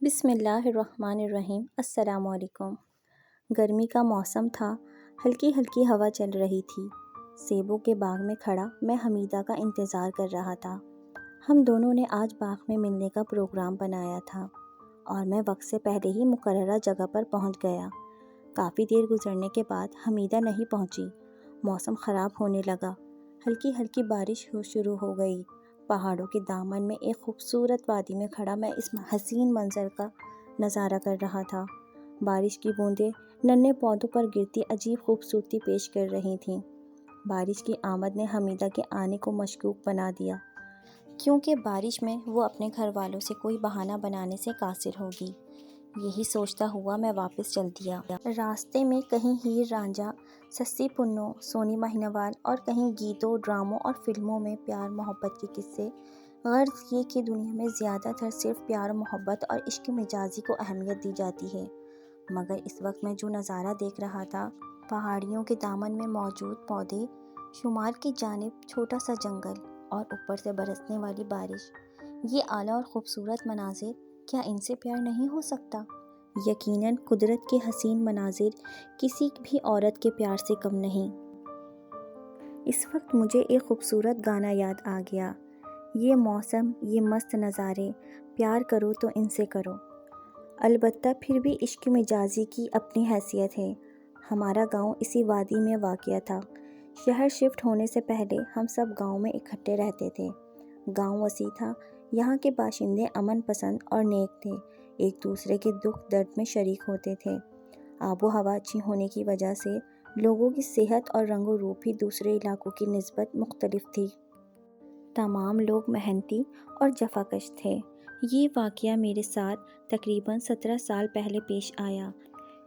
بسم اللہ الرحمن الرحیم۔ السلام علیکم۔ گرمی کا موسم تھا، ہلکی ہلکی ہوا چل رہی تھی۔ سیبوں کے باغ میں کھڑا میں حمیدہ کا انتظار کر رہا تھا۔ ہم دونوں نے آج باغ میں ملنے کا پروگرام بنایا تھا اور میں وقت سے پہلے ہی مقررہ جگہ پر پہنچ گیا۔ کافی دیر گزرنے کے بعد حمیدہ نہیں پہنچی۔ موسم خراب ہونے لگا، ہلکی ہلکی بارش شروع ہو گئی۔ پہاڑوں کے دامن میں ایک خوبصورت وادی میں کھڑا میں اس حسین منظر کا نظارہ کر رہا تھا۔ بارش کی بوندیں ننھے پودوں پر گرتی عجیب خوبصورتی پیش کر رہی تھیں۔ بارش کی آمد نے حمیدہ کے آنے کو مشکوک بنا دیا، کیونکہ بارش میں وہ اپنے گھر والوں سے کوئی بہانہ بنانے سے قاصر ہوگی۔ یہی سوچتا ہوا میں واپس چل دیا۔ راستے میں کہیں ہیر رانجھا، سسی پنو، سونی مہینوال اور کہیں گیتوں، ڈراموں اور فلموں میں پیار محبت کے قصے۔ غرض یہ کہ دنیا میں زیادہ تر صرف پیار محبت اور عشق مجازی کو اہمیت دی جاتی ہے، مگر اس وقت میں جو نظارہ دیکھ رہا تھا، پہاڑیوں کے دامن میں موجود پودے، شمال کی جانب چھوٹا سا جنگل اور اوپر سے برسنے والی بارش، یہ اعلیٰ اور خوبصورت مناظر، کیا ان سے پیار نہیں ہو سکتا؟ یقیناً قدرت کے حسین مناظر کسی بھی عورت کے پیار سے کم نہیں۔ اس وقت مجھے ایک خوبصورت گانا یاد آ گیا، یہ موسم، یہ مست نظارے، پیار کرو تو ان سے کرو۔ البتہ پھر بھی عشق مجازی کی اپنی حیثیت ہے۔ ہمارا گاؤں اسی وادی میں واقع تھا۔ شہر شفٹ ہونے سے پہلے ہم سب گاؤں میں اکٹھے رہتے تھے۔ گاؤں وسیع تھا، یہاں کے باشندے امن پسند اور نیک تھے، ایک دوسرے کے دکھ درد میں شریک ہوتے تھے۔ آب و ہوا اچھی ہونے کی وجہ سے لوگوں کی صحت اور رنگ و روپ بھی دوسرے علاقوں کی نسبت مختلف تھی۔ تمام لوگ محنتی اور جفاکش تھے۔ یہ واقعہ میرے ساتھ تقریباً 17 سال پہلے پیش آیا۔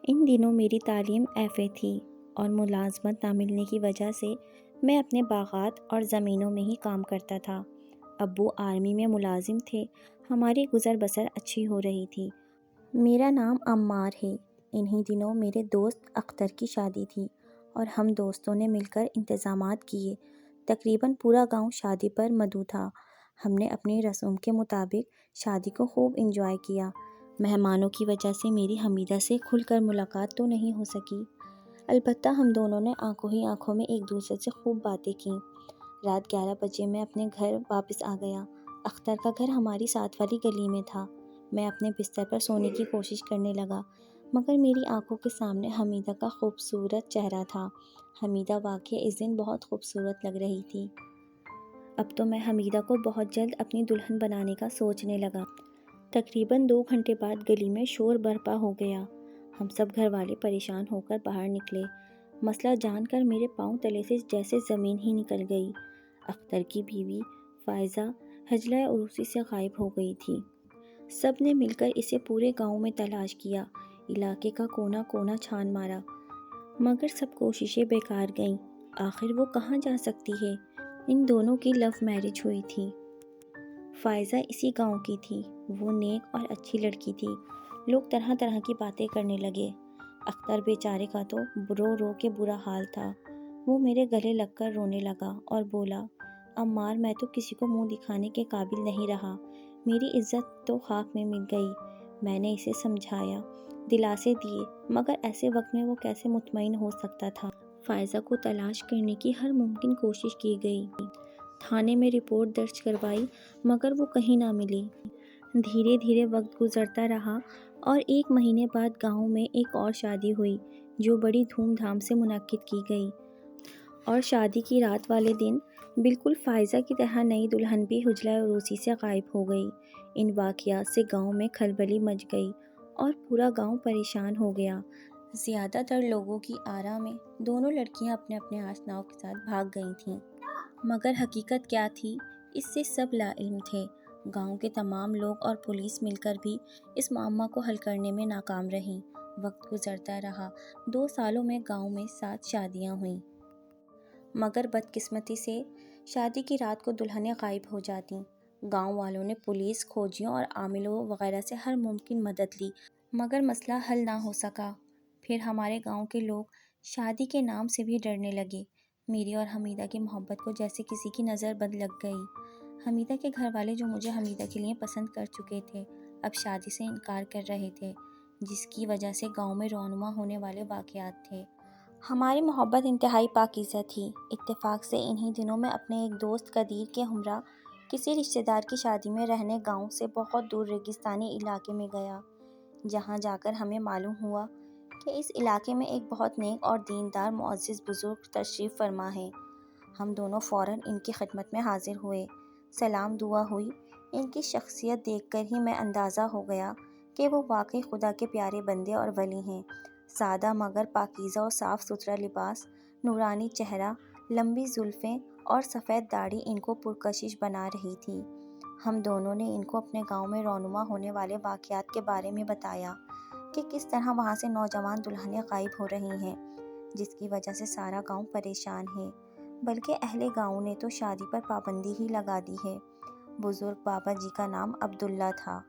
ان دنوں میری تعلیم ایف.اے. تھی اور ملازمت نہ ملنے کی وجہ سے میں اپنے باغات اور زمینوں میں ہی کام کرتا تھا۔ ابو آرمی میں ملازم تھے، ہماری گزر بسر اچھی ہو رہی تھی۔ میرا نام عمار ہے۔ انہی دنوں میرے دوست اختر کی شادی تھی اور ہم دوستوں نے مل کر انتظامات کیے۔ تقریباً پورا گاؤں شادی پر مدعو تھا۔ ہم نے اپنی رسوم کے مطابق شادی کو خوب انجوائے کیا۔ مہمانوں کی وجہ سے میری حمیدہ سے کھل کر ملاقات تو نہیں ہو سکی، البتہ ہم دونوں نے آنکھوں ہی آنکھوں میں ایک دوسرے سے خوب باتیں کیں۔ رات 11 بجے میں اپنے گھر واپس آ گیا۔ اختر کا گھر ہماری ساتھ والی گلی میں تھا۔ میں اپنے بستر پر سونے کی کوشش کرنے لگا، مگر میری آنکھوں کے سامنے حمیدہ کا خوبصورت چہرہ تھا۔ حمیدہ واقعی اس دن بہت خوبصورت لگ رہی تھی۔ اب تو میں حمیدہ کو بہت جلد اپنی دلہن بنانے کا سوچنے لگا۔ تقریباً 2 گھنٹے بعد گلی میں شور برپا ہو گیا۔ ہم سب گھر والے پریشان ہو کر باہر نکلے۔ مسئلہ جان کر میرے پاؤں تلے سے جیسے زمین ہی نکل گئی۔ اختر کی بیوی فائزہ حجلہ عروسی سے غائب ہو گئی تھی۔ سب نے مل کر اسے پورے گاؤں میں تلاش کیا، علاقے کا کونا کونا چھان مارا، مگر سب کوششیں بیکار گئیں۔ آخر وہ کہاں جا سکتی ہے؟ ان دونوں کی لو میرج ہوئی تھی۔ فائزہ اسی گاؤں کی تھی۔ وہ نیک اور اچھی لڑکی تھی۔ لوگ طرح طرح کی باتیں کرنے لگے۔ اختر بیچارے کا تو رو رو کے برا حال تھا۔ وہ میرے گلے لگ کر رونے لگا اور بولا، عمار، میں تو کسی کو منہ دکھانے کے قابل نہیں رہا، میری عزت تو خاک میں مل گئی۔ میں نے اسے سمجھایا، دلاسے دیے، مگر ایسے وقت میں وہ کیسے مطمئن ہو سکتا تھا۔ فائزہ کو تلاش کرنے کی ہر ممکن کوشش کی گئی۔ تھانے میں رپورٹ درج کروائی، مگر وہ کہیں نہ ملی۔ دھیرے دھیرے وقت گزرتا رہا اور 1 مہینے بعد گاؤں میں ایک اور شادی ہوئی، جو بڑی دھوم دھام سے منعقد کی گئی۔ اور شادی کی رات والے دن بالکل فائزہ کی طرح نئی دلہن بھی حجلہ عروسی سے غائب ہو گئی۔ ان واقعات سے گاؤں میں کھلبلی مچ گئی اور پورا گاؤں پریشان ہو گیا۔ زیادہ تر لوگوں کی آرا میں دونوں لڑکیاں اپنے اپنے آشناؤں کے ساتھ بھاگ گئی تھیں، مگر حقیقت کیا تھی، اس سے سب لا علم تھے۔ گاؤں کے تمام لوگ اور پولیس مل کر بھی اس معمہ کو حل کرنے میں ناکام رہیں۔ وقت گزرتا رہا۔ 2 سالوں میں گاؤں میں 7 شادیاں ہوئیں، مگر بدقسمتی سے شادی کی رات کو دلہنیں غائب ہو جاتیں۔ گاؤں والوں نے پولیس، کھوجیوں اور عاملوں وغیرہ سے ہر ممکن مدد لی، مگر مسئلہ حل نہ ہو سکا۔ پھر ہمارے گاؤں کے لوگ شادی کے نام سے بھی ڈرنے لگے۔ میری اور حمیدہ کی محبت کو جیسے کسی کی نظر بد لگ گئی۔ حمیدہ کے گھر والے، جو مجھے حمیدہ کے لیے پسند کر چکے تھے، اب شادی سے انکار کر رہے تھے، جس کی وجہ سے گاؤں میں رونما ہونے والے واقعات تھے۔ ہماری محبت انتہائی پاکیزہ تھی۔ اتفاق سے انہی دنوں میں اپنے ایک دوست قدیر کے ہمراہ کسی رشتہ دار کی شادی میں رہنے گاؤں سے بہت دور ریگستانی علاقے میں گیا، جہاں جا کر ہمیں معلوم ہوا کہ اس علاقے میں ایک بہت نیک اور دیندار معزز بزرگ تشریف فرما ہے۔ ہم دونوں فوراً ان کی خدمت میں حاضر ہوئے، سلام دعا ہوئی۔ ان کی شخصیت دیکھ کر ہی میں اندازہ ہو گیا کہ وہ واقعی خدا کے پیارے بندے اور ولی ہیں۔ سادہ مگر پاکیزہ اور صاف ستھرا لباس، نورانی چہرہ، لمبی زلفیں اور سفید داڑھی ان کو پرکشش بنا رہی تھی۔ ہم دونوں نے ان کو اپنے گاؤں میں رونما ہونے والے واقعات کے بارے میں بتایا کہ کس طرح وہاں سے نوجوان دلہنیں غائب ہو رہی ہیں، جس کی وجہ سے سارا گاؤں پریشان ہے، بلکہ اہل گاؤں نے تو شادی پر پابندی ہی لگا دی ہے۔ بزرگ بابا جی کا نام عبداللہ تھا۔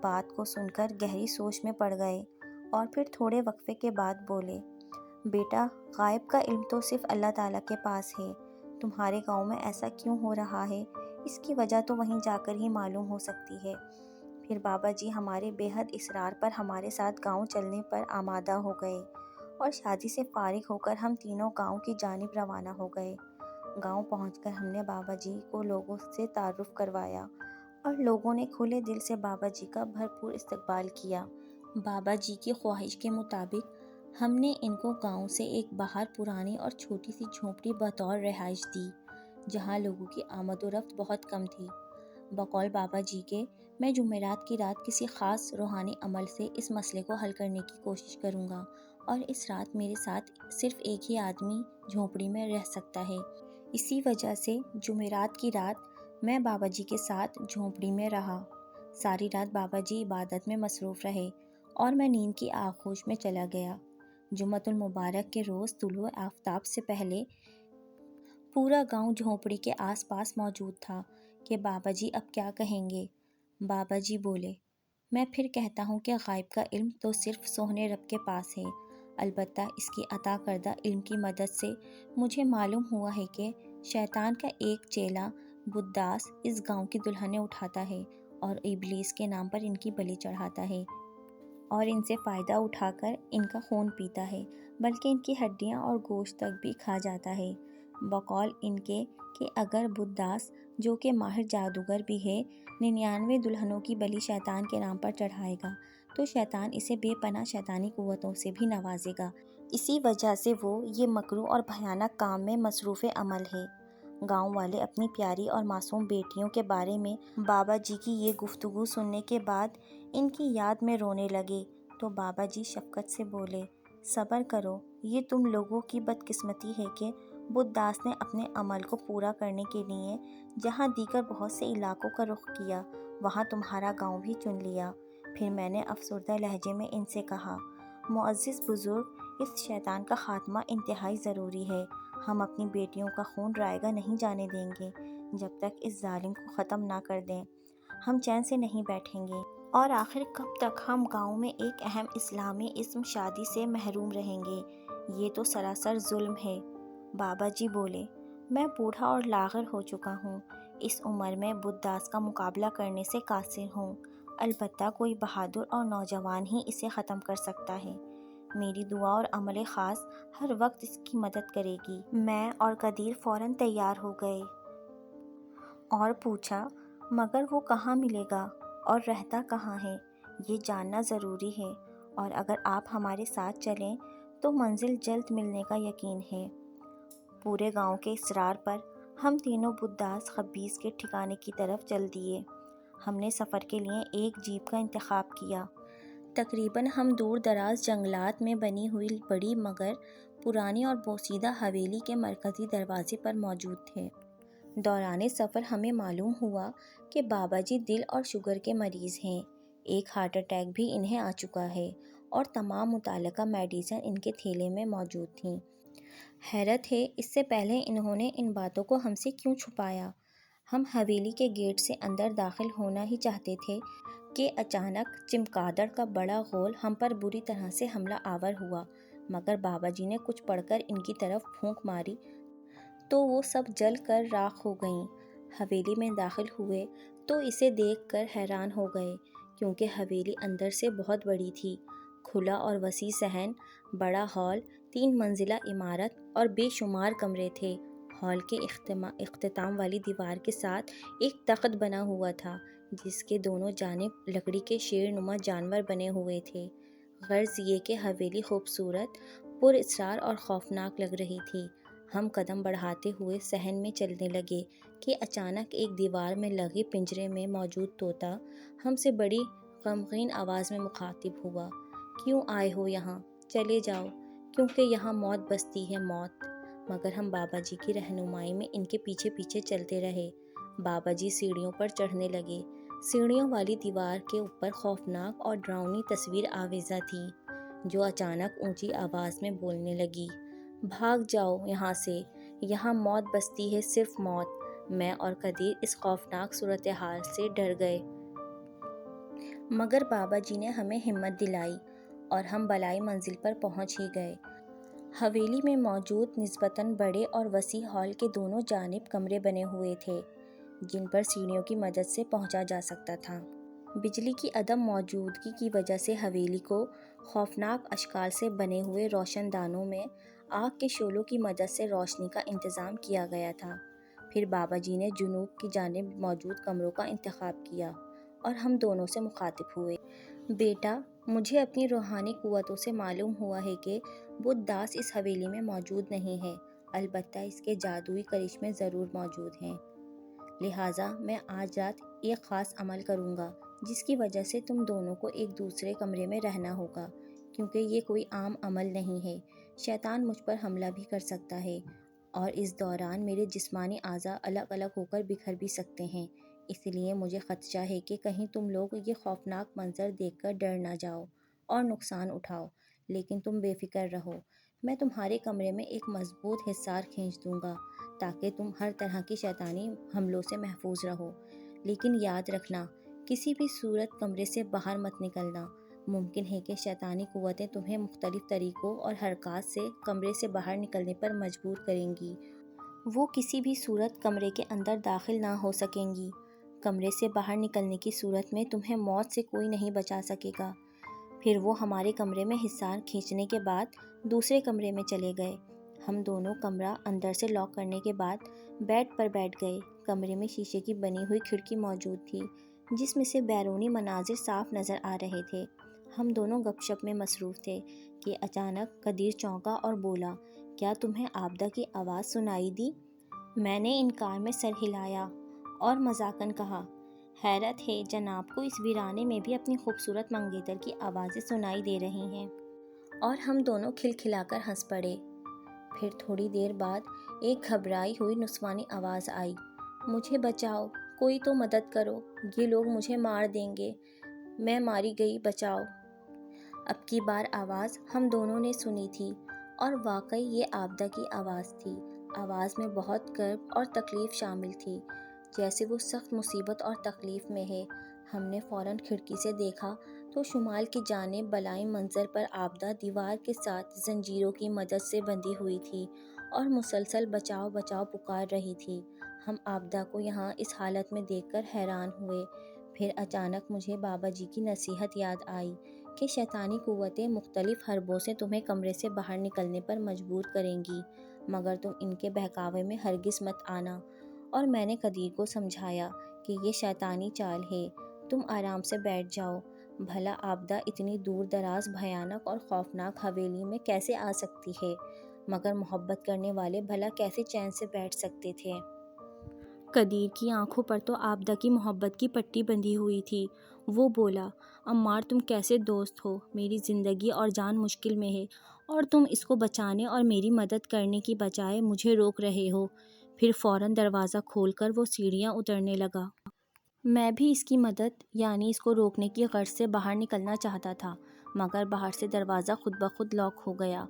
بات کو سن کر گہری سوچ میں پڑ گئے اور پھر تھوڑے وقفے کے بعد بولے، بیٹا، غائب کا علم تو صرف اللہ تعالیٰ کے پاس ہے۔ تمہارے گاؤں میں ایسا کیوں ہو رہا ہے، اس کی وجہ تو وہیں جا کر ہی معلوم ہو سکتی ہے۔ پھر بابا جی ہمارے بے حد اصرار پر ہمارے ساتھ گاؤں چلنے پر آمادہ ہو گئے اور شادی سے فارغ ہو کر ہم تینوں گاؤں کی جانب روانہ ہو گئے۔ گاؤں پہنچ کر ہم نے بابا جی کو لوگوں سے تعارف کروایا اور لوگوں نے کھلے دل سے بابا جی کا بھرپور استقبال کیا۔ بابا جی کی خواہش کے مطابق ہم نے ان کو گاؤں سے ایک باہر پرانی اور چھوٹی سی جھونپڑی بطور رہائش دی، جہاں لوگوں کی آمد و رفت بہت کم تھی۔ بقول بابا جی کے، میں جمعرات کی رات کسی خاص روحانی عمل سے اس مسئلے کو حل کرنے کی کوشش کروں گا، اور اس رات میرے ساتھ صرف ایک ہی آدمی جھونپڑی میں رہ سکتا ہے۔ اسی وجہ سے جمعرات کی رات میں بابا جی کے ساتھ جھونپڑی میں رہا۔ ساری رات بابا جی عبادت میں مصروف رہے اور میں نیند کی آغوش میں چلا گیا۔ جمعۃ المبارک کے روز طلوع آفتاب سے پہلے پورا گاؤں جھونپڑی کے آس پاس موجود تھا کہ بابا جی اب کیا کہیں گے۔ بابا جی بولے، میں پھر کہتا ہوں کہ غائب کا علم تو صرف سوہنے رب کے پاس ہے، البتہ اس کی عطا کردہ علم کی مدد سے مجھے معلوم ہوا ہے کہ شیطان کا ایک چیلا بدعاس اس گاؤں کی دلہنیں اٹھاتا ہے اور ابلیس کے نام پر ان کی بلی چڑھاتا ہے اور ان سے فائدہ اٹھا کر ان کا خون پیتا ہے، بلکہ ان کی ہڈیاں اور گوشت تک بھی کھا جاتا ہے۔ بقول ان کے کہ اگر بدعاس، جو کہ ماہر جادوگر بھی ہے، 99 دلہنوں کی بلی شیطان کے نام پر چڑھائے گا تو شیطان اسے بے پناہ شیطانی قوتوں سے بھی نوازے گا۔ اسی وجہ سے وہ یہ مکروہ اور بھیانک کام میں مصروف عمل ہے۔ گاؤں والے اپنی پیاری اور معصوم بیٹیوں کے بارے میں بابا جی کی یہ گفتگو سننے کے بعد ان کی یاد میں رونے لگے تو بابا جی شفقت سے بولے، صبر کرو، یہ تم لوگوں کی بدقسمتی ہے کہ بدعاس نے اپنے عمل کو پورا کرنے کے لیے جہاں دیگر بہت سے علاقوں کا رخ کیا، وہاں تمہارا گاؤں بھی چن لیا۔ پھر میں نے افسردہ لہجے میں ان سے کہا، معزز بزرگ، اس شیطان کا خاتمہ انتہائی ضروری ہے۔ ہم اپنی بیٹیوں کا خون رائیگاں نہیں جانے دیں گے۔ جب تک اس ظالم کو ختم نہ کر دیں، ہم چین سے نہیں بیٹھیں گے۔ اور آخر کب تک ہم گاؤں میں ایک اہم اسلامی اسم شادی سے محروم رہیں گے؟ یہ تو سراسر ظلم ہے۔ بابا جی بولے، میں بوڑھا اور لاغر ہو چکا ہوں، اس عمر میں بدعاس کا مقابلہ کرنے سے قاصر ہوں، البتہ کوئی بہادر اور نوجوان ہی اسے ختم کر سکتا ہے۔ میری دعا اور عمل خاص ہر وقت اس کی مدد کرے گی۔ میں اور قدیر فوراً تیار ہو گئے اور پوچھا، مگر وہ کہاں ملے گا اور رہتا کہاں ہے؟ یہ جاننا ضروری ہے، اور اگر آپ ہمارے ساتھ چلیں تو منزل جلد ملنے کا یقین ہے۔ پورے گاؤں کے اصرار پر ہم تینوں بدعاس خبیث کے ٹھکانے کی طرف چل دیے۔ ہم نے سفر کے لیے ایک جیپ کا انتخاب کیا۔ تقریباً ہم دور دراز جنگلات میں بنی ہوئی بڑی مگر پرانی اور بوسیدہ حویلی کے مرکزی دروازے پر موجود تھے۔ دوران سفر ہمیں معلوم ہوا کہ بابا جی دل اور شوگر کے مریض ہیں، ایک ہارٹ اٹیک بھی انہیں آ چکا ہے اور تمام متعلقہ میڈیسن ان کے تھیلے میں موجود تھیں۔ حیرت ہے، اس سے پہلے انہوں نے ان باتوں کو ہم سے کیوں چھپایا؟ ہم حویلی کے گیٹ سے اندر داخل ہونا ہی چاہتے تھے کہ اچانک چمگادڑ کا بڑا غول ہم پر بری طرح سے حملہ آور ہوا، مگر بابا جی نے کچھ پڑھ کر ان کی طرف پھونک ماری تو وہ سب جل کر راکھ ہو گئیں۔ حویلی میں داخل ہوئے تو اسے دیکھ کر حیران ہو گئے کیونکہ حویلی اندر سے بہت بڑی تھی۔ کھلا اور وسیع صحن، بڑا ہال، 3 منزلہ عمارت اور بے شمار کمرے تھے۔ ہال کے اختتام والی دیوار کے ساتھ ایک تخت بنا ہوا تھا جس کے دونوں جانب لکڑی کے شیر نما جانور بنے ہوئے تھے۔ غرض یہ کہ حویلی خوبصورت، پر اسرار اور خوفناک لگ رہی تھی۔ ہم قدم بڑھاتے ہوئے صحن میں چلنے لگے کہ اچانک ایک دیوار میں لگے پنجرے میں موجود طوطا ہم سے بڑی غمگین آواز میں مخاطب ہوا۔ کیوں آئے ہو یہاں؟ چلے جاؤ، کیونکہ یہاں موت بستی ہے، موت۔ مگر ہم بابا جی کی رہنمائی میں ان کے پیچھے پیچھے چلتے رہے۔ بابا جی سیڑھیوں پر چڑھنے لگے۔ سیڑھیوں والی دیوار کے اوپر خوفناک اور ڈراؤنی تصویر آویزاں تھی جو اچانک اونچی آواز میں بولنے لگی، بھاگ جاؤ یہاں سے، یہاں موت بستی ہے، صرف موت۔ میں اور قدیر اس خوفناک صورتحال سے ڈر گئے، مگر بابا جی نے ہمیں ہمت دلائی اور ہم بالائی منزل پر پہنچ ہی گئے۔ حویلی میں موجود نسبتاً بڑے اور وسیع ہال کے دونوں جانب کمرے بنے ہوئے تھے جن پر سیڑھیوں کی مدد سے پہنچا جا سکتا تھا۔ بجلی کی عدم موجودگی کی وجہ سے حویلی کو خوفناک اشکال سے بنے ہوئے روشن دانوں میں آگ کے شعلوں کی مدد سے روشنی کا انتظام کیا گیا تھا۔ پھر بابا جی نے جنوب کی جانب موجود کمروں کا انتخاب کیا اور ہم دونوں سے مخاطب ہوئے، بیٹا، مجھے اپنی روحانی قوتوں سے معلوم ہوا ہے کہ بت داس اس حویلی میں موجود نہیں ہے، البتہ اس کے جادوئی کرشمے ضرور موجود ہیں۔ لہٰذا میں آج رات ایک خاص عمل کروں گا جس کی وجہ سے تم دونوں کو ایک دوسرے کمرے میں رہنا ہوگا، کیونکہ یہ کوئی عام عمل نہیں ہے۔ شیطان مجھ پر حملہ بھی کر سکتا ہے اور اس دوران میرے جسمانی اعضاء الگ الگ ہو کر بکھر بھی سکتے ہیں، اس لیے مجھے خدشہ ہے کہ کہیں تم لوگ یہ خوفناک منظر دیکھ کر ڈر نہ جاؤ اور نقصان اٹھاؤ۔ لیکن تم بے فکر رہو، میں تمہارے کمرے میں ایک مضبوط حصار کھینچ دوں گا تاکہ تم ہر طرح کی شیطانی حملوں سے محفوظ رہو۔ لیکن یاد رکھنا، کسی بھی صورت کمرے سے باہر مت نکلنا۔ ممکن ہے کہ شیطانی قوتیں تمہیں مختلف طریقوں اور حرکات سے کمرے سے باہر نکلنے پر مجبور کریں گی۔ وہ کسی بھی صورت کمرے کے اندر داخل نہ ہو سکیں گی۔ کمرے سے باہر نکلنے کی صورت میں تمہیں موت سے کوئی نہیں بچا سکے گا۔ پھر وہ ہمارے کمرے میں حصار کھینچنے کے بعد دوسرے کمرے میں چلے گئے۔ ہم دونوں کمرہ اندر سے لاک کرنے کے بعد بیڈ پر بیٹھ گئے۔ کمرے میں شیشے کی بنی ہوئی کھڑکی موجود تھی جس میں سے بیرونی مناظر صاف نظر آ رہے تھے۔ ہم دونوں گپ شپ میں مصروف تھے کہ اچانک قدیر چونکا اور بولا، کیا تمہیں آبدہ کی آواز سنائی دی؟ میں نے انکار میں سر ہلایا اور مذاقاً کہا، حیرت ہے، جناب کو اس ویرانے میں بھی اپنی خوبصورت منگیتر کی آوازیں سنائی دے رہی ہیں۔ اور ہم دونوں کھلکھلا کر ہنس پڑے۔ پھر تھوڑی دیر بعد ایک گھبرائی ہوئی نسوانی آواز آئی، مجھے بچاؤ، کوئی تو مدد کرو، یہ لوگ مجھے مار دیں گے، میں ماری گئی، بچاؤ۔ اب کی بار آواز ہم دونوں نے سنی تھی اور واقعی یہ آبدہ کی آواز تھی۔ آواز میں بہت کرب اور تکلیف شامل تھی، جیسے وہ سخت مصیبت اور تکلیف میں ہے۔ ہم نے فوراً کھڑکی سے دیکھا تو شمال کی جانب بالائی منظر پر آبدہ دیوار کے ساتھ زنجیروں کی مدد سے بندھی ہوئی تھی اور مسلسل بچاؤ بچاؤ پکار رہی تھی۔ ہم آبدہ کو یہاں اس حالت میں دیکھ کر حیران ہوئے۔ پھر اچانک مجھے بابا جی کی نصیحت یاد آئی کہ شیطانی قوتیں مختلف حربوں سے تمہیں کمرے سے باہر نکلنے پر مجبور کریں گی، مگر تم ان کے بہکاوے میں ہرگز مت آنا۔ اور میں نے قدیر کو سمجھایا کہ یہ شیطانی چال ہے، تم آرام سے بیٹھ جاؤ۔ بھلا آبدہ اتنی دور دراز، بھیانک اور خوفناک حویلی میں کیسے آ سکتی ہے؟ مگر محبت کرنے والے بھلا کیسے چین سے بیٹھ سکتے تھے؟ قدیر کی آنکھوں پر تو آبدہ کی محبت کی پٹی بندھی ہوئی تھی۔ وہ بولا، عمار، تم کیسے دوست ہو؟ میری زندگی اور جان مشکل میں ہے اور تم اس کو بچانے اور میری مدد کرنے کی بجائے مجھے روک رہے ہو۔ پھر فوراً دروازہ کھول کر وہ سیڑھیاں اترنے لگا۔ میں بھی اس کی مدد یعنی اس کو روکنے کی غرض سے باہر نکلنا چاہتا تھا، مگر باہر سے دروازہ خود بخود لاک ہو گیا،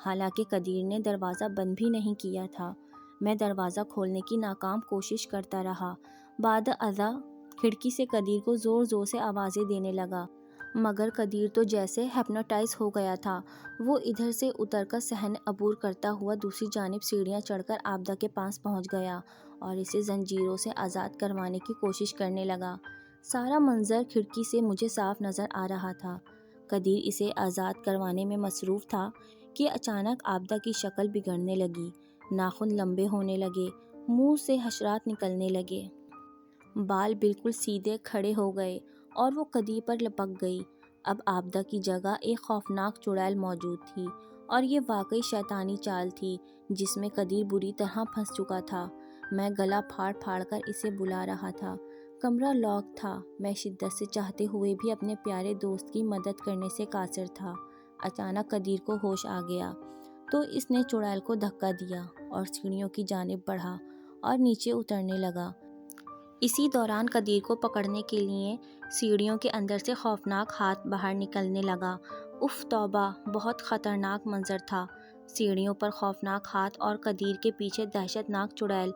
حالانکہ قدیر نے دروازہ بند بھی نہیں کیا تھا۔ میں دروازہ کھولنے کی ناکام کوشش کرتا رہا۔ بعد ازاں کھڑکی سے قدیر کو زور زور سے آوازیں دینے لگا، مگر قدیر تو جیسے ہپنوٹائز ہو گیا تھا۔ وہ ادھر سے اتر کر صحن عبور کرتا ہوا دوسری جانب سیڑھیاں چڑھ کر آبدہ کے پاس پہنچ گیا اور اسے زنجیروں سے آزاد کروانے کی کوشش کرنے لگا۔ سارا منظر کھڑکی سے مجھے صاف نظر آ رہا تھا۔ قدیر اسے آزاد کروانے میں مصروف تھا کہ اچانک عابدہ کی شکل بگڑنے لگی، ناخن لمبے ہونے لگے، منہ سے حشرات نکلنے لگے، بال بالکل سیدھے کھڑے ہو گئے اور وہ قدیر پر لپک گئی۔ اب عابدہ کی جگہ ایک خوفناک چڑیل موجود تھی، اور یہ واقعی شیطانی چال تھی جس میں قدیر بری طرح پھنس چکا تھا۔ میں گلا پھاڑ پھاڑ کر اسے بلا رہا تھا۔ کمرہ لاک تھا۔ میں شدت سے چاہتے ہوئے بھی اپنے پیارے دوست کی مدد کرنے سے قاصر تھا۔ اچانک قدیر کو ہوش آ گیا تو اس نے چڑیل کو دھکا دیا اور سیڑھیوں کی جانب بڑھا اور نیچے اترنے لگا۔ اسی دوران قدیر کو پکڑنے کے لیے سیڑھیوں کے اندر سے خوفناک ہاتھ باہر نکلنے لگا۔ اف توبہ! بہت خطرناک منظر تھا۔ سیڑھیوں پر خوفناک ہاتھ اور قدیر کے پیچھے دہشت ناک چڑیل۔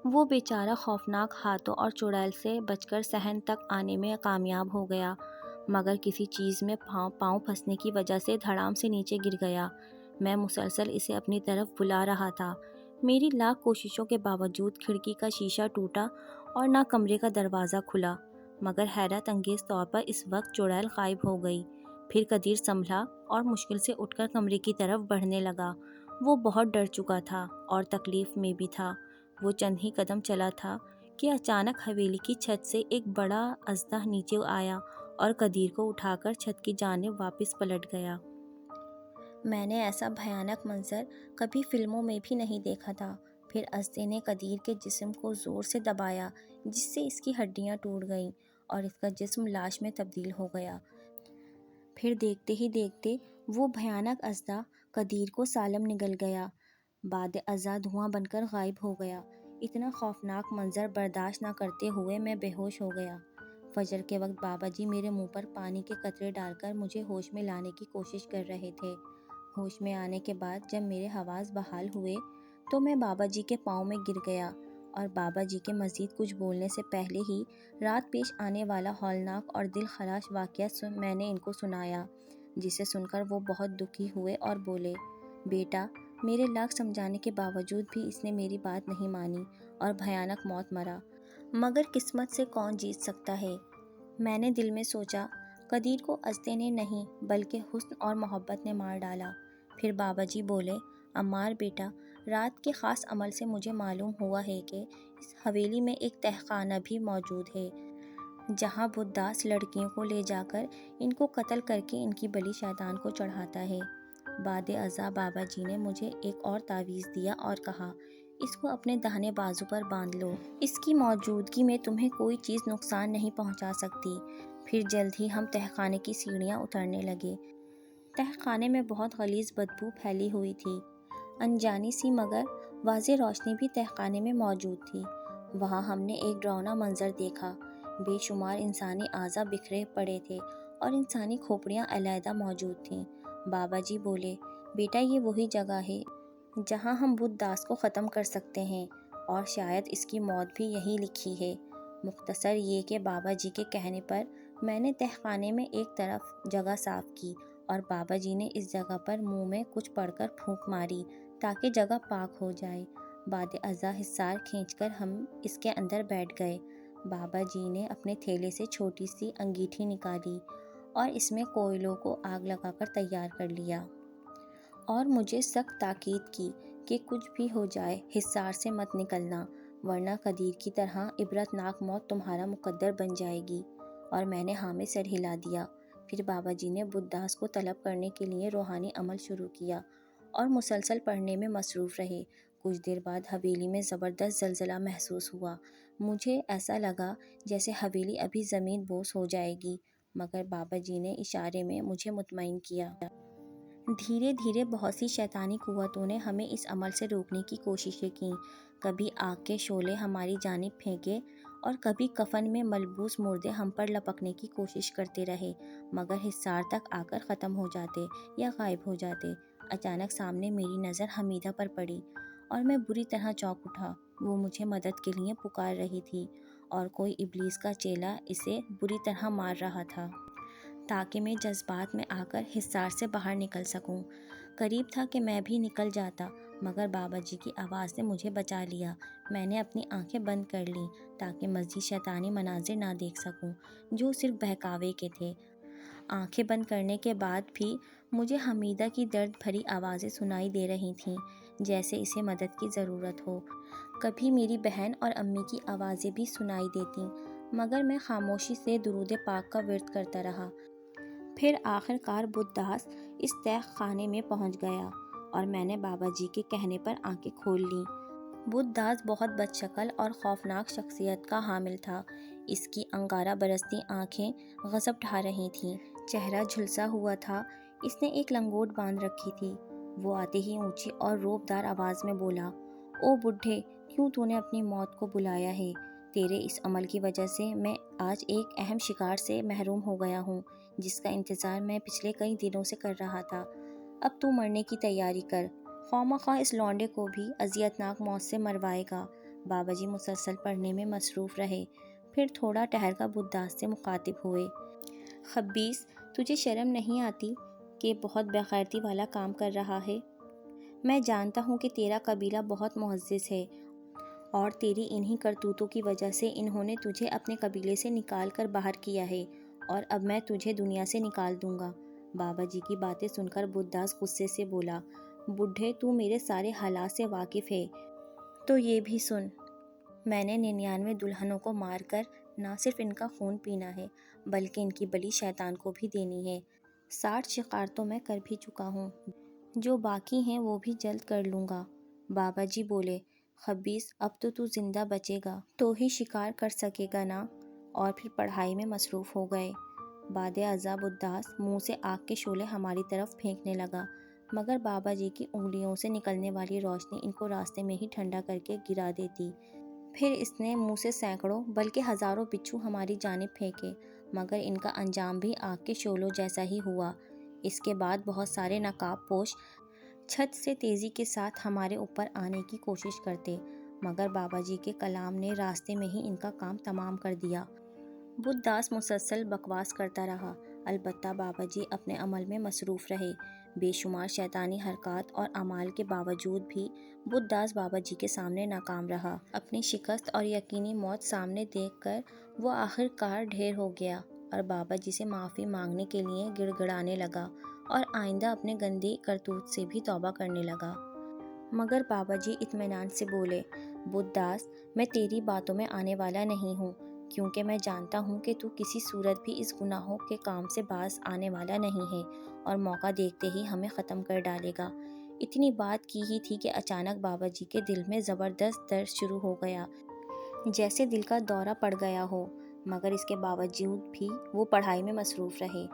وہ بیچارہ خوفناک ہاتھوں اور چڑیل سے بچ کر صحن تک آنے میں کامیاب ہو گیا، مگر کسی چیز میں پاؤں پھنسنے کی وجہ سے دھڑام سے نیچے گر گیا۔ میں مسلسل اسے اپنی طرف بلا رہا تھا۔ میری لاکھ کوششوں کے باوجود کھڑکی کا شیشہ ٹوٹا اور نہ کمرے کا دروازہ کھلا، مگر حیرت انگیز طور پر اس وقت چڑیل غائب ہو گئی۔ پھر قدیر سنبھلا اور مشکل سے اٹھ کر کمرے کی طرف بڑھنے لگا۔ وہ بہت ڈر چکا تھا اور تکلیف میں بھی تھا۔ وہ چند ہی قدم چلا تھا کہ اچانک حویلی کی چھت سے ایک بڑا اژدہا نیچے آیا اور قدیر کو اٹھا کر چھت کی جانب واپس پلٹ گیا۔ میں نے ایسا بھیانک منظر کبھی فلموں میں بھی نہیں دیکھا تھا۔ پھر اژدہے نے قدیر کے جسم کو زور سے دبایا جس سے اس کی ہڈیاں ٹوٹ گئیں اور اس کا جسم لاش میں تبدیل ہو گیا۔ پھر دیکھتے ہی دیکھتے وہ بھیانک اژدہا قدیر کو سالم نگل گیا۔ بعد ازاں دھواں بن کر غائب ہو گیا۔ اتنا خوفناک منظر برداشت نہ کرتے ہوئے میں بے ہوش ہو گیا۔ فجر کے وقت بابا جی میرے منہ پر پانی کے قطرے ڈال کر مجھے ہوش میں لانے کی کوشش کر رہے تھے۔ ہوش میں آنے کے بعد جب میرے حواس بحال ہوئے تو میں بابا جی کے پاؤں میں گر گیا، اور بابا جی کے مزید کچھ بولنے سے پہلے ہی رات پیش آنے والا ہولناک اور دل خراش واقعہ میں نے ان کو سنایا، جسے سن کر وہ بہت دکھی ہوئے اور بولے، بیٹا، میرے لاکھ سمجھانے کے باوجود بھی اس نے میری بات نہیں مانی اور بھیانک موت مرا، مگر قسمت سے کون جیت سکتا ہے؟ میں نے دل میں سوچا، قدیر کو اژدہے نے نہیں بلکہ حسن اور محبت نے مار ڈالا۔ پھر بابا جی بولے، عمار بیٹا، رات کے خاص عمل سے مجھے معلوم ہوا ہے کہ اس حویلی میں ایک تہہ خانہ بھی موجود ہے جہاں بدھداس لڑکیوں کو لے جا کر ان کو قتل کر کے ان کی بلی شیطان کو چڑھاتا ہے۔ بعد ازاں بابا جی نے مجھے ایک اور تعویذ دیا اور کہا، اس کو اپنے داہنے بازو پر باندھ لو، اس کی موجودگی میں تمہیں کوئی چیز نقصان نہیں پہنچا سکتی۔ پھر جلد ہی ہم تہہ خانے کی سیڑھیاں اترنے لگے۔ تہہ خانے میں بہت غلیظ بدبو پھیلی ہوئی تھی۔ انجانی سی مگر واضح روشنی بھی تہہ خانے میں موجود تھی۔ وہاں ہم نے ایک ڈراؤنا منظر دیکھا۔ بے شمار انسانی اعضاء بکھرے پڑے تھے اور انسانی کھوپڑیاں علیحدہ موجود تھیں۔ بابا جی بولے، بیٹا، یہ وہی جگہ ہے جہاں ہم بدھ داس کو ختم کر سکتے ہیں، اور شاید اس کی موت بھی یہیں لکھی ہے۔ مختصر یہ کہ بابا جی کے کہنے پر میں نے تہہ خانے میں ایک طرف جگہ صاف کی اور بابا جی نے اس جگہ پر منہ میں کچھ پڑھ کر پھونک ماری تاکہ جگہ پاک ہو جائے۔ بعد ازاں حصار کھینچ کر ہم اس کے اندر بیٹھ گئے۔ بابا جی نے اپنے تھیلے سے چھوٹی سی انگیٹھی نکالی اور اس میں کوئلوں کو آگ لگا کر تیار کر لیا، اور مجھے سخت تاکید کی کہ کچھ بھی ہو جائے حصار سے مت نکلنا، ورنہ قدیر کی طرح عبرت ناک موت تمہارا مقدر بن جائے گی۔ اور میں نے ہاں میں سر ہلا دیا۔ پھر بابا جی نے بدھ داس کو طلب کرنے کے لیے روحانی عمل شروع کیا اور مسلسل پڑھنے میں مصروف رہے۔ کچھ دیر بعد حویلی میں زبردست زلزلہ محسوس ہوا۔ مجھے ایسا لگا جیسے حویلی ابھی زمین بوس ہو جائے گی، مگر بابا جی نے اشارے میں مجھے مطمئن کیا۔ دھیرے دھیرے بہت سی شیطانی قوتوں نے ہمیں اس عمل سے روکنے کی کوششیں کیں۔ کبھی آگ کے شعلے ہماری جانب پھینکے اور کبھی کفن میں ملبوس مردے ہم پر لپکنے کی کوشش کرتے رہے، مگر حصار تک آ کر ختم ہو جاتے یا غائب ہو جاتے۔ اچانک سامنے میری نظر حمیدہ پر پڑی اور میں بری طرح چونک اٹھا۔ وہ مجھے مدد کے لیے پکار رہی تھی اور کوئی ابلیس کا چیلا اسے بری طرح مار رہا تھا تاکہ میں جذبات میں آ کر حصار سے باہر نکل سکوں۔ قریب تھا کہ میں بھی نکل جاتا، مگر بابا جی کی آواز نے مجھے بچا لیا۔ میں نے اپنی آنکھیں بند کر لیں تاکہ مزید شیطانی مناظر نہ دیکھ سکوں جو صرف بہکاوے کے تھے۔ آنکھیں بند کرنے کے بعد بھی مجھے حمیدہ کی درد بھری آوازیں سنائی دے رہی تھیں، جیسے اسے مدد کی ضرورت ہو۔ کبھی میری بہن اور امی کی آوازیں بھی سنائی دیتیں، مگر میں خاموشی سے درود پاک کا ورد کرتا رہا۔ پھر آخر کار بدھ داس اس تہہ خانے میں پہنچ گیا اور میں نے بابا جی کے کہنے پر آنکھیں کھول لیں۔ بدھ داس بہت بد شکل اور خوفناک شخصیت کا حامل تھا۔ اس کی انگارہ برستی آنکھیں غضب ڈھا رہی تھیں، چہرہ جھلسا ہوا تھا۔ اس نے ایک لنگوٹ باندھ رکھی تھی۔ وہ آتے ہی اونچی اور روبدار آواز میں بولا، او بڈھے، کیوں تو نے اپنی موت کو بلایا ہے؟ تیرے اس عمل کی وجہ سے میں آج ایک اہم شکار سے محروم ہو گیا ہوں، جس کا انتظار میں پچھلے کئی دنوں سے کر رہا تھا۔ اب تو مرنے کی تیاری کر، خواہ اس لونڈے کو بھی اذیتناک موت سے مروائے گا۔ بابا جی مسلسل پڑھنے میں مصروف رہے، پھر تھوڑا ٹہر کر بدھ داس سے مخاطب ہوئے۔ خبیث، تجھے شرم نہیں آتی کہ بہت بےغیرتی والا کام کر رہا ہے؟ میں جانتا ہوں کہ تیرا قبیلہ بہت معزز ہے اور تیری انہی کرتوتوں کی وجہ سے انہوں نے تجھے اپنے قبیلے سے نکال کر باہر کیا ہے، اور اب میں تجھے دنیا سے نکال دوں گا۔ بابا جی کی باتیں سن کر بدھ داس غصے سے بولا، بڈھے، تو میرے سارے حالات سے واقف ہے، تو یہ بھی سن۔ میں نے 99 دلہنوں کو مار کر نہ صرف ان کا خون پینا ہے بلکہ ان کی بلی شیطان کو بھی دینی ہے۔ 60 شکار تو میں کر بھی چکا ہوں، جو باقی ہیں وہ بھی جلد کر لوں گا۔ بابا جی بولے، خبیث، اب تو زندہ بچے گا تو ہی شکار کر سکے گا نا؟ اور پھر پڑھائی میں مصروف ہو گئے۔ بعد ازاں بدھ داس منہ سے آگ کے شعلے ہماری طرف پھینکنے لگا، مگر بابا جی کی انگلیوں سے نکلنے والی روشنی ان کو راستے میں ہی ٹھنڈا کر کے گرا دیتی۔ پھر اس نے منہ سے سینکڑوں بلکہ ہزاروں بچھو ہماری جانب پھینکے، مگر ان کا انجام بھی آگ کے شعلوں جیسا ہی ہوا۔ اس کے بعد بہت سارے نقاب پوش چھت سے تیزی کے ساتھ ہمارے اوپر آنے کی کوشش کرتے، مگر بابا جی کے کلام نے راستے میں ہی ان کا کام تمام کر دیا۔ بدھ داس مسلسل بکواس کرتا رہا، البتہ بابا جی اپنے عمل میں مصروف رہے۔ بے شمار شیطانی حرکات اور اعمال کے باوجود بھی بدھ داس بابا جی کے سامنے ناکام رہا۔ اپنی شکست اور یقینی موت سامنے دیکھ کر وہ آخر کار ڈھیر ہو گیا اور بابا جی سے معافی مانگنے کے لیے گڑ گڑانے لگا اور آئندہ اپنے گندی کرتوت سے بھی توبہ کرنے لگا۔ مگر بابا جی اطمینان سے بولے، بدھ داس، میں تیری باتوں میں آنے والا نہیں ہوں، کیونکہ میں جانتا ہوں کہ تو کسی صورت بھی اس گناہوں کے کام سے باز آنے والا نہیں ہے اور موقع دیکھتے ہی ہمیں ختم کر ڈالے گا۔ اتنی بات کی ہی تھی کہ اچانک بابا جی کے دل میں زبردست درد شروع ہو گیا، جیسے دل کا دورہ پڑ گیا ہو، مگر اس کے باوجود بھی وہ پڑھائی میں مصروف رہے۔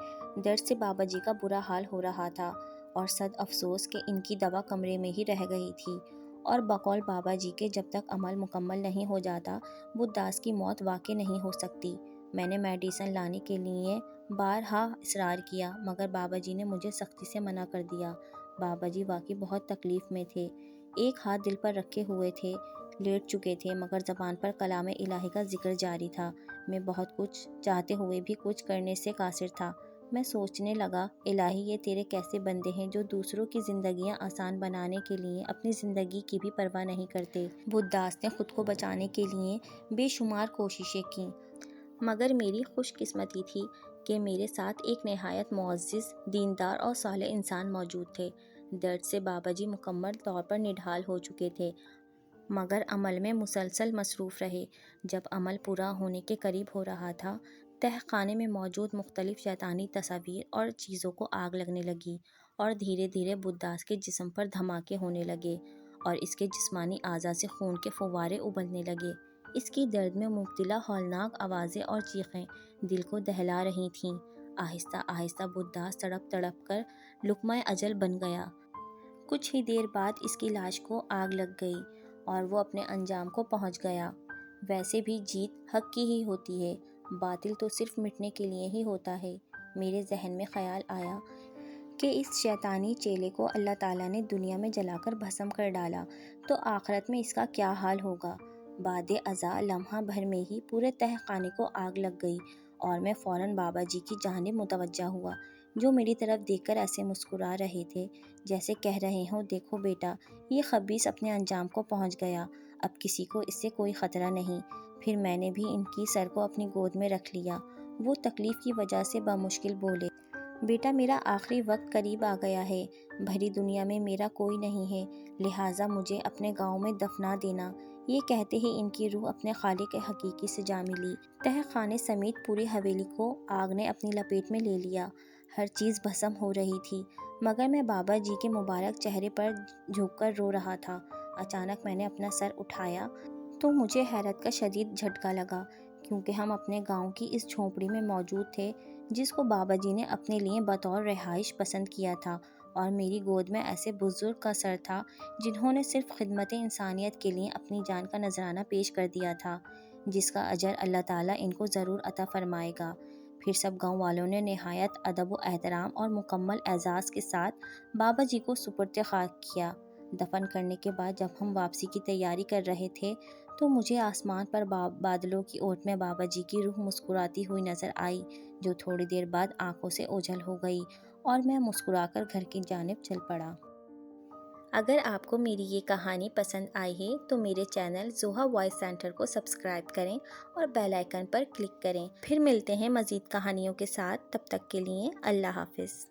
درد سے بابا جی کا برا حال ہو رہا تھا اور صد افسوس کہ ان کی دوا کمرے میں ہی رہ گئی تھی، اور بقول بابا جی کے جب تک عمل مکمل نہیں ہو جاتا بدھ داس کی موت واقع نہیں ہو سکتی۔ میں نے میڈیسن لانے کے لیے بارہا اصرار کیا، مگر بابا جی نے مجھے سختی سے منع کر دیا۔ بابا جی واقعی بہت تکلیف میں تھے، ایک ہاتھ دل پر رکھے ہوئے تھے، لیٹ چکے تھے، مگر زبان پر کلام الہی کا ذکر جاری تھا۔ میں بہت کچھ چاہتے ہوئے بھی کچھ کرنے سے قاصر تھا۔ میں سوچنے لگا، الہی، یہ تیرے کیسے بندے ہیں جو دوسروں کی زندگیاں آسان بنانے کے لیے اپنی زندگی کی بھی پرواہ نہیں کرتے۔ بدھ داس نے خود کو بچانے کے لیے بے شمار کوششیں کیں، مگر میری خوش قسمتی تھی کہ میرے ساتھ ایک نہایت معزز، دیندار اور صالح انسان موجود تھے۔ درد سے بابا جی مکمل طور پر نڈھال ہو چکے تھے، مگر عمل میں مسلسل مصروف رہے۔ جب عمل پورا ہونے کے قریب ہو رہا تھا، تہہ خانے میں موجود مختلف شیطانی تصاویر اور چیزوں کو آگ لگنے لگی اور دھیرے دھیرے بدھ داس کے جسم پر دھماکے ہونے لگے اور اس کے جسمانی اعضاء سے خون کے فوارے ابلنے لگے۔ اس کی درد میں مبتلا ہولناک آوازیں اور چیخیں دل کو دہلا رہی تھیں۔ آہستہ آہستہ بدھ داس تڑپ تڑپ کر لقمہ اجل بن گیا۔ کچھ ہی دیر بعد اس کی لاش کو آگ لگ گئی اور وہ اپنے انجام کو پہنچ گیا۔ ویسے بھی جیت حق کی ہی ہوتی ہے، باطل تو صرف مٹنے کے لیے ہی ہوتا ہے۔ میرے ذہن میں خیال آیا کہ اس شیطانی چیلے کو اللہ تعالیٰ نے دنیا میں جلا کر بھسم کر ڈالا تو آخرت میں اس کا کیا حال ہوگا۔ بعد ازاں لمحہ بھر میں ہی پورے تہہ خانے کو آگ لگ گئی اور میں فوراً بابا جی کی جانب متوجہ ہوا۔ جو میری طرف دیکھ کر ایسے مسکرا رہے تھے جیسے کہہ رہے ہوں، دیکھو بیٹا، یہ خبیث اپنے انجام کو پہنچ گیا، اب کسی کو اس سے کوئی خطرہ نہیں۔ پھر میں نے بھی ان کی سر کو اپنی گود میں رکھ لیا۔ وہ تکلیف کی وجہ سے بمشکل بولے، بیٹا میرا آخری وقت قریب آ گیا ہے، بھری دنیا میں میرا کوئی نہیں ہے، لہٰذا مجھے اپنے گاؤں میں دفنا دینا۔ یہ کہتے ہی ان کی روح اپنے خالق حقیقی سے جا ملی۔ تہ خانے سمیت پوری حویلی کو آگ نے اپنی لپیٹ میں لے لیا۔ ہر چیز بھسم ہو رہی تھی، مگر میں بابا جی کے مبارک چہرے پر جھک کر رو رہا تھا۔ اچانک میں نے اپنا سر اٹھایا تو مجھے حیرت کا شدید جھٹکا لگا، کیونکہ ہم اپنے گاؤں کی اس جھونپڑی میں موجود تھے جس کو بابا جی نے اپنے لیے بطور رہائش پسند کیا تھا، اور میری گود میں ایسے بزرگ کا سر تھا جنہوں نے صرف خدمت انسانیت کے لیے اپنی جان کا نذرانہ پیش کر دیا تھا، جس کا اجر اللہ تعالیٰ ان کو ضرور عطا فرمائے گا۔ پھر سب گاؤں والوں نے نہایت ادب و احترام اور مکمل اعزاز کے ساتھ بابا جی کو سپرد خاک کیا۔ دفن کرنے کے بعد جب ہم واپسی کی تیاری کر رہے تھے تو مجھے آسمان پر بادلوں کی اوٹ میں بابا جی کی روح مسکراتی ہوئی نظر آئی، جو تھوڑی دیر بعد آنکھوں سے اوجھل ہو گئی اور میں مسکرا کر گھر کی جانب چل پڑا۔ اگر آپ کو میری یہ کہانی پسند آئی ہے تو میرے چینل زوہا وائس سینٹر کو سبسکرائب کریں اور بیل آئیکن پر کلک کریں۔ پھر ملتے ہیں مزید کہانیوں کے ساتھ، تب تک کے لیے اللہ حافظ۔